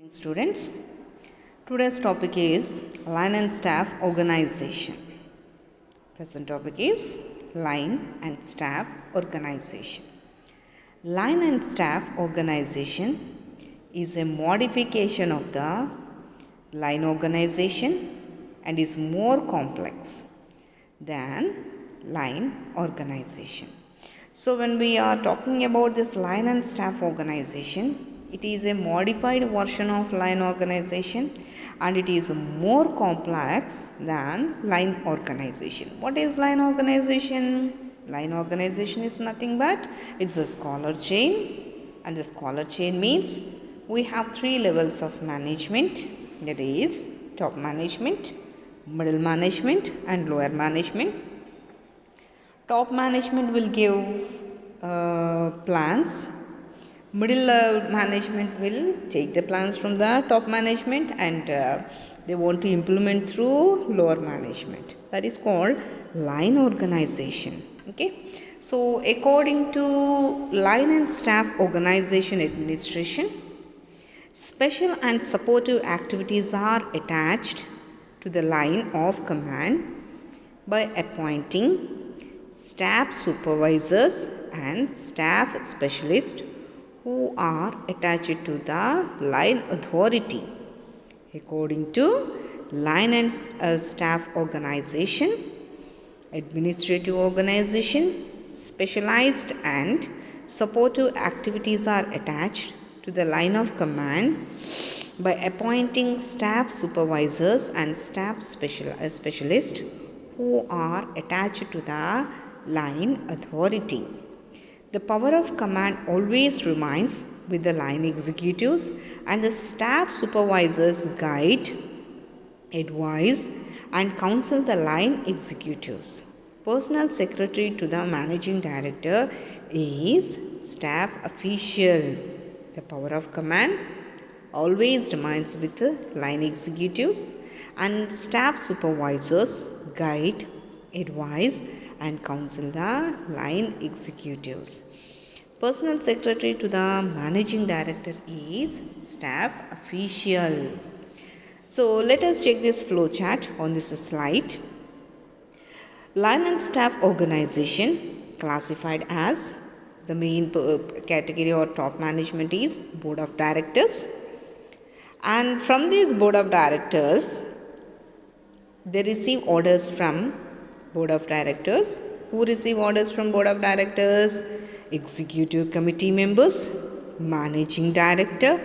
Students, today's topic is line and staff organization. Present topic is line and staff organization. Line and staff organization is a modification of the line organization and is more complex than line organization. So when we are talking about this line and staff organization, it is a modified version of line organization and it is more complex than line organization. What is line organization? Line organization is nothing but it's a scholar chain, and the scholar chain means we have three levels of management, that is top management, middle management and lower management. Top management will give plans. Middle management will take the plans from the top management and they want to implement through lower management. That is called line organization. Okay. So according to line and staff organization administration, special and supportive activities are attached to the line of command by appointing staff supervisors and staff specialists who are attached to the line authority. According to line and staff organization, administrative organization, specialized and supportive activities are attached to the line of command by appointing staff supervisors and staff specialists who are attached to the line authority. The power of command always remains with the line executives, and the staff supervisors guide, advise and counsel the line executives. Personal secretary to the managing director is staff official. The power of command always remains with the line executives, and staff supervisors guide, advise and counsel the line executives. Personal secretary to the managing director is staff official. So let us check this flow chart on this slide. Line and staff organization classified as the main category or top management is board of directors, and from this board of directors they receive orders from board of directors. Who receive orders from board of directors? Executive committee members, managing director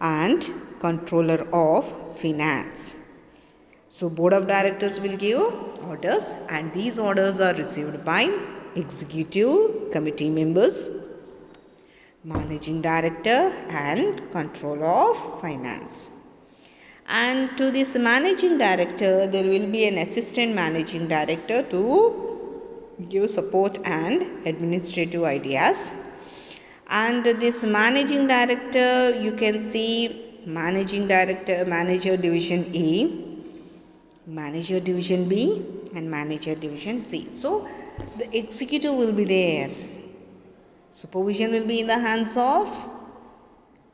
and controller of finance. So board of directors will give orders, and these orders are received by executive committee members, managing director and controller of finance. And to this managing director there will be an assistant managing director to give support and administrative ideas. And this managing director, you can see managing director, manager division A, manager division B and manager division C. So the executive will be there. Supervision will be in the hands of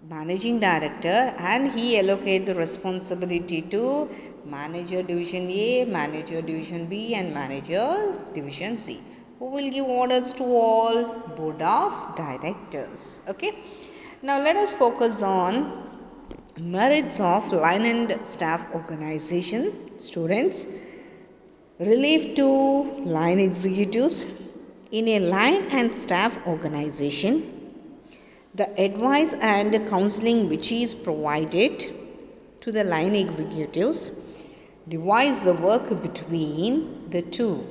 managing director, and he allocate the responsibility to manager division A, manager division B and manager division C, who will give orders to all board of directors. Okay, now let us focus on merits of line and staff organization. Students, relief to line executives. In a line and staff organization, the advice and counseling which is provided to the line executives divides the work between the two.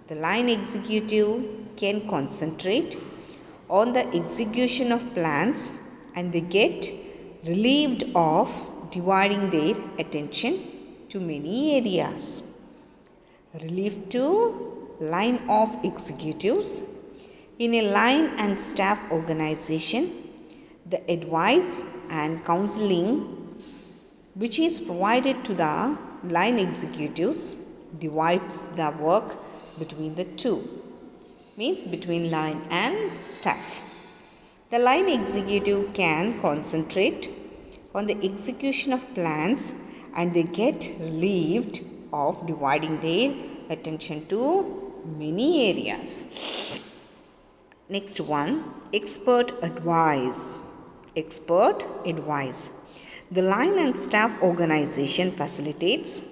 The line executive can concentrate on the execution of plans and they get relieved of dividing their attention to many areas. Relief to line of executives. In a line and staff organization, the advice and counseling which is provided to the line executives divides the work between the two, means between line and staff. The line executive can concentrate on the execution of plans, and they get relieved of dividing their attention to many areas. Next one, expert advice. Expert advice. The line and staff organization facilitates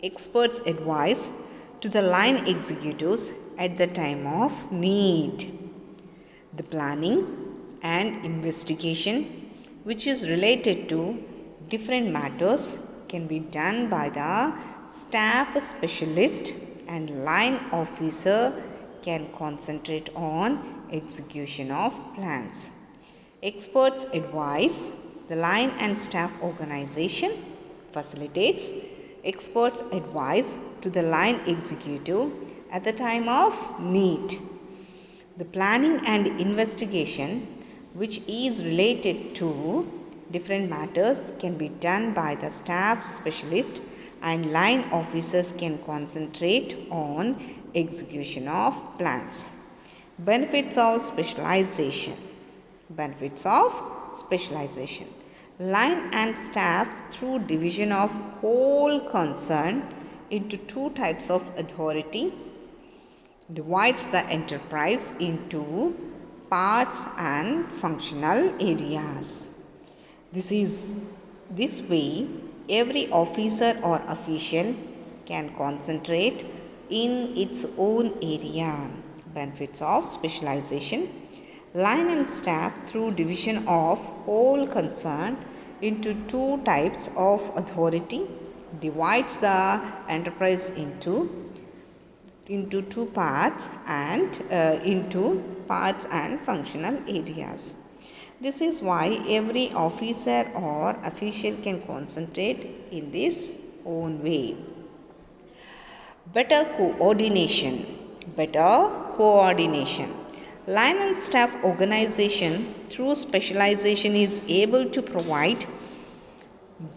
experts' advice to the line executives at the time of need. The planning and investigation, which is related to different matters, can be done by the staff specialist, and line officer can concentrate on execution of plans. Experts advise. The line and staff organization facilitates experts advice to the line executive at the time of need. The planning and investigation, which is related to different matters, can be done by the staff specialist, and line officers can concentrate on execution of plans. Benefits of specialization. Benefits of specialization. Line and staff, through division of whole concern into two types of authority, divides the enterprise into parts and functional areas. This way, every officer or official can concentrate in its own area. Benefits of specialization. Line and staff, through division of whole concern into two types of authority, divides the enterprise into two parts and functional areas. This is why every officer or official can concentrate in this own way. Better coordination. Better coordination. Line and staff organization, through specialization, is able to provide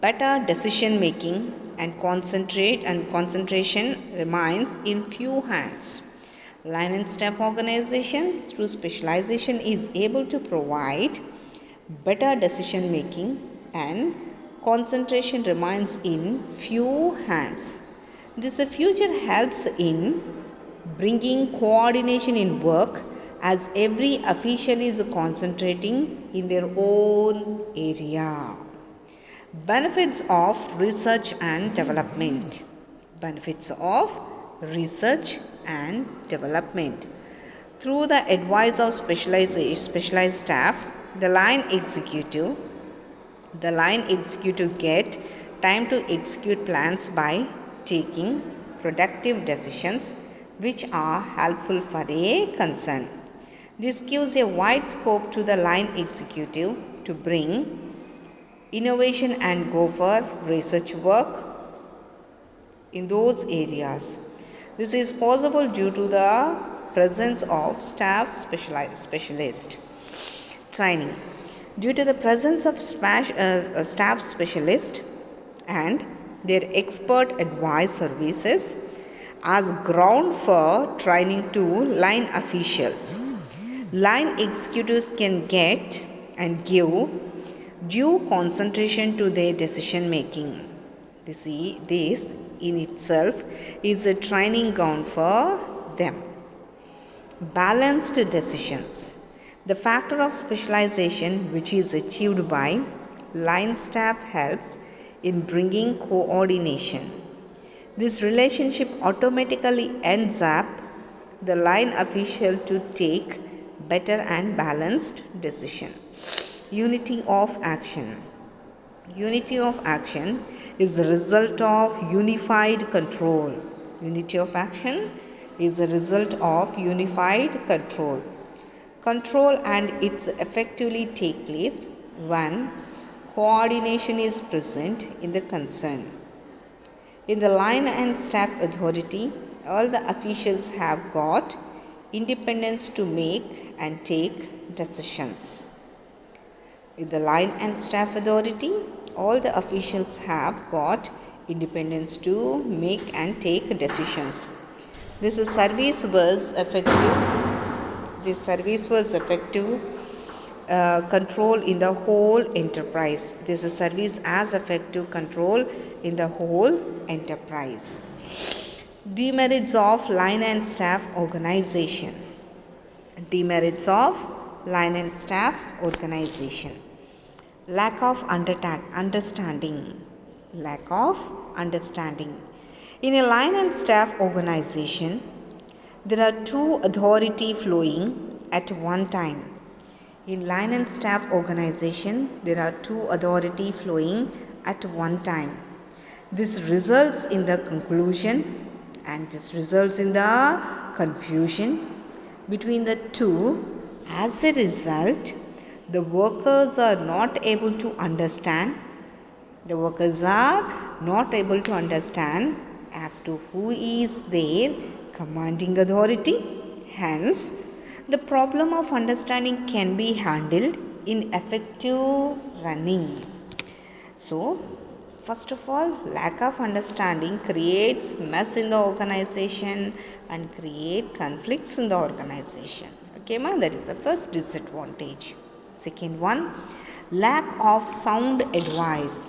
better decision making, and concentration remains in few hands. Line and staff organization, through specialization, is able to provide better decision making, and concentration remains in few hands. This feature helps in bringing coordination in work, as every official is concentrating in their own area. Benefits of research and development. Benefits of research and development. Through the advice of specialized staff, the line executive get time to execute plans by taking productive decisions which are helpful for a concern. This gives a wide scope to the line executive to bring innovation and go for research work in those areas. This is possible due to the presence of staff specialist. Training. Due to the presence of staff specialist and their expert advice services as ground for training to line officials, line executives can get and give due concentration to their decision making. This in itself is a training ground for them. Balanced decisions. The factor of specialization, which is achieved by line staff, helps in bringing coordination. This relationship automatically ends up the line official to take better and balanced decision. Unity of action. Unity of action is the result of unified control. Unity of action is the result of unified control. Control and its effectively take place when coordination is present in the concern. In the line and staff authority, all the officials have got independence to make and take decisions. In the line and staff authority, all the officials have got independence to make and take decisions. This service was effective control in the whole enterprise. This is service as effective control in the whole enterprise. Demerits of line and staff organization. Demerits of line and staff organization. Lack of understanding. Lack of understanding. In a line and staff organization, there are two authorities flowing at one time. In line and staff organization, there are two authorities flowing at one time. This results in the conclusion and this results in the confusion between the two. As a result, the workers are not able to understand. The workers are not able to understand as to who is their commanding authority. Hence, the problem of understanding can be handled in effective running. So, first of all, lack of understanding creates mess in the organization and create conflicts in the organization. Okay, ma? That is the first disadvantage. Second one, lack of sound advice.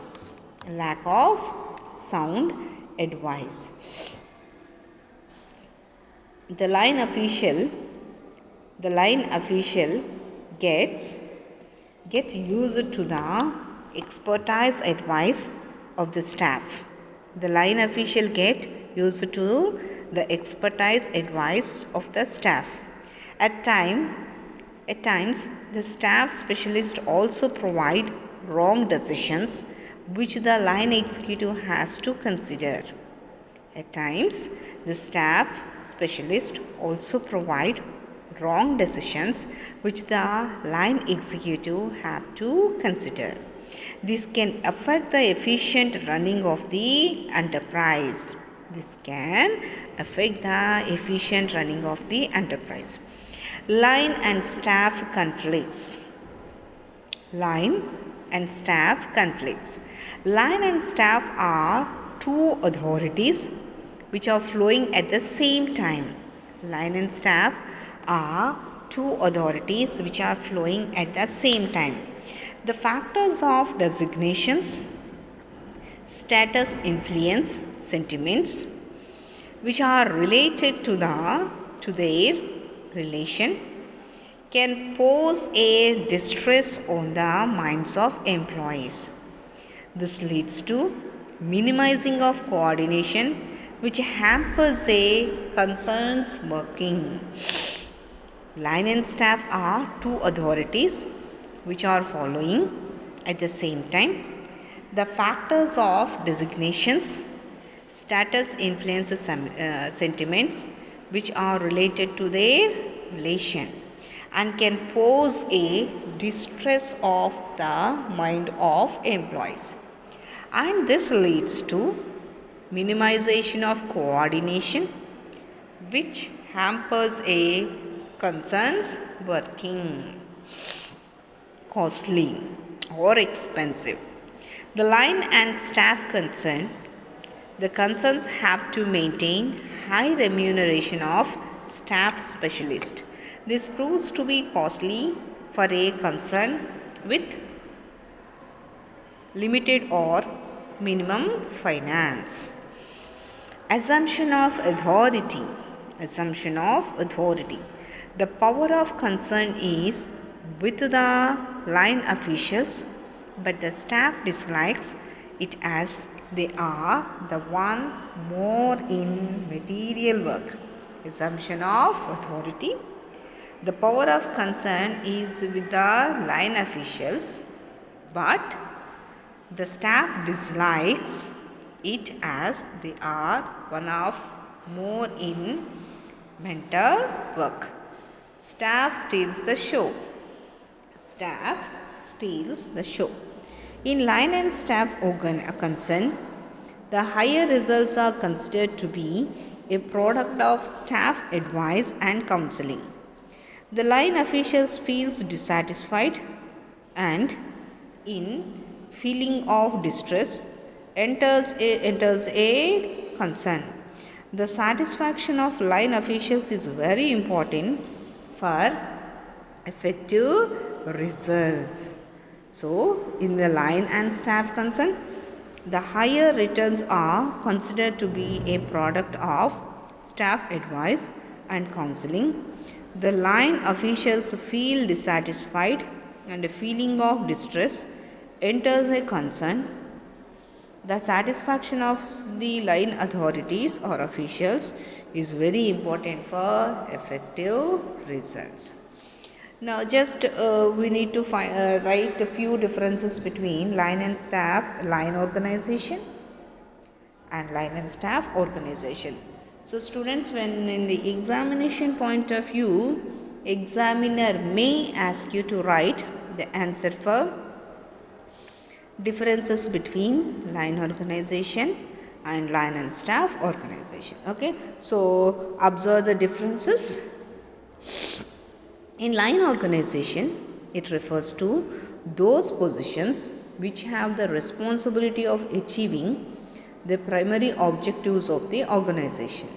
Lack of sound advice. The line official gets used to the expertise advice of the staff. The line official get used to the expertise advice of the staff. At times, the staff specialist also provide wrong decisions which the line executive has to consider. At times, the staff specialist also provide wrong decisions which the line executive have to consider. This can affect the efficient running of the enterprise. Line and staff conflicts. Line and staff are two authorities which are flowing at the same time. Line and staff are two authorities which are flowing at the same time. The factors of designations, status, influence, sentiments which are related to their relation can pose a distress on the minds of employees. This leads to minimizing of coordination which hampers a concern's working. Line and staff are two authorities which are following at the same time. The factors of designations, status, influence, sentiments which are related to their relation and can pose a distress of the mind of employees. And this leads to minimization of coordination which hampers a concern's working. Costly or expensive. The line and staff the concerns have to maintain high remuneration of staff specialist. This proves to be costly for a concern with limited or minimum finance. Assumption of authority. The power of concern is with the line officials, but the staff dislikes it as they are the one more in material work. Assumption of authority. The power of concern is with the line officials, but the staff dislikes it as they are one of more in mental work. Staff steals the show. In line and staff concern, the higher results are considered to be a product of staff advice and counseling. The line officials feels dissatisfied and in feeling of distress enters a concern. The satisfaction of line officials is very important for effective results. So, in the line and staff concern, the higher returns are considered to be a product of staff advice and counseling. The line officials feel dissatisfied and a feeling of distress enters a concern. The satisfaction of the line authorities or officials is very important for effective results. Now just we need to write a few differences between line and staff, line organization and line and staff organization. So students, when in the examination point of view, examiner may ask you to write the answer for differences between line organization and line and staff organization. Okay, so observe the differences. In line organization, it refers to those positions which have the responsibility of achieving the primary objectives of the organization.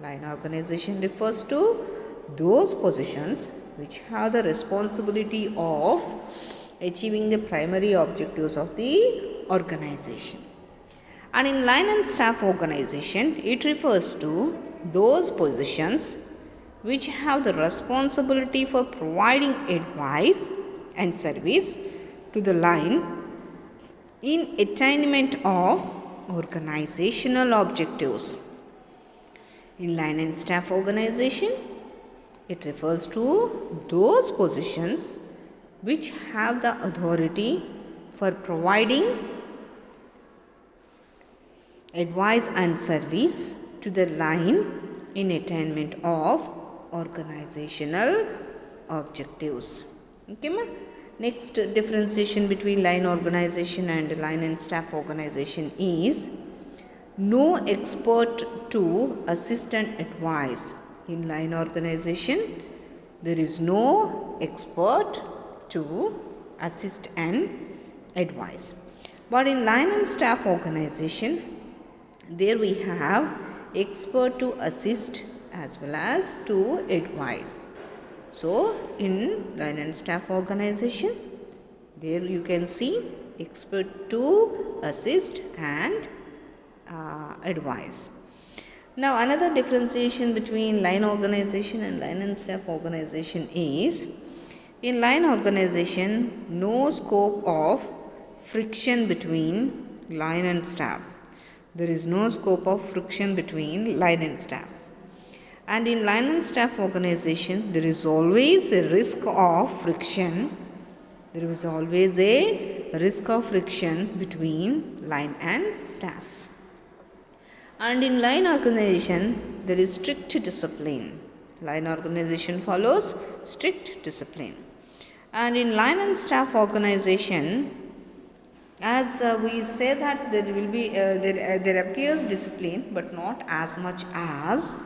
Line organization refers to those positions which have the responsibility of achieving the primary objectives of the organization. And in line and staff organization, it refers to those positions which have the responsibility for providing advice and service to the line in attainment of organizational objectives. In line and staff organization, it refers to those positions which have the authority for providing advice and service to the line in attainment of organizational objectives. Okay, ma? Next differentiation between line organization and line and staff organization is no expert to assistant advice. In line organization, there is no expert to assist and advise. But in line and staff organization, there we have expert to assist as well as to advise. So, in line and staff organization, there you can see expert to assist and advise. Now, another differentiation between line organization and line and staff organization is, in line organization, no scope of friction between line and staff. There is no scope of friction between line and staff. And in line and staff organization, there is always a risk of friction. There is always a risk of friction between line and staff. And in line organization, there is strict discipline. Line organization follows strict discipline. And in line and staff organization, as we say that there will be there appears discipline, but not as much as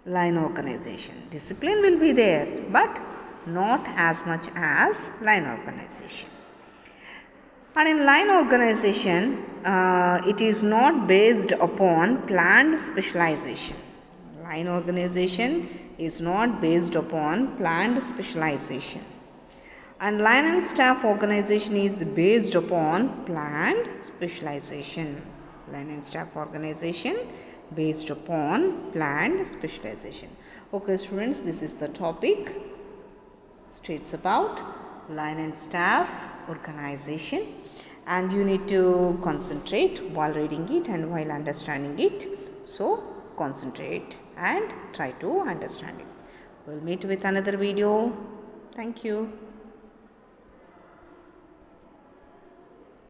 line organization. Discipline will be there, but not as much as line organization. And in line organization, it is not based upon planned specialization. Line organization is not based upon planned specialization. And line and staff organization is based upon planned specialization. Line and staff organization based upon planned specialization. Okay students, this is the topic. States about line and staff organization, and you need to concentrate while reading it and while understanding it. So concentrate and try to understand it. We'll meet with another video. Thank you.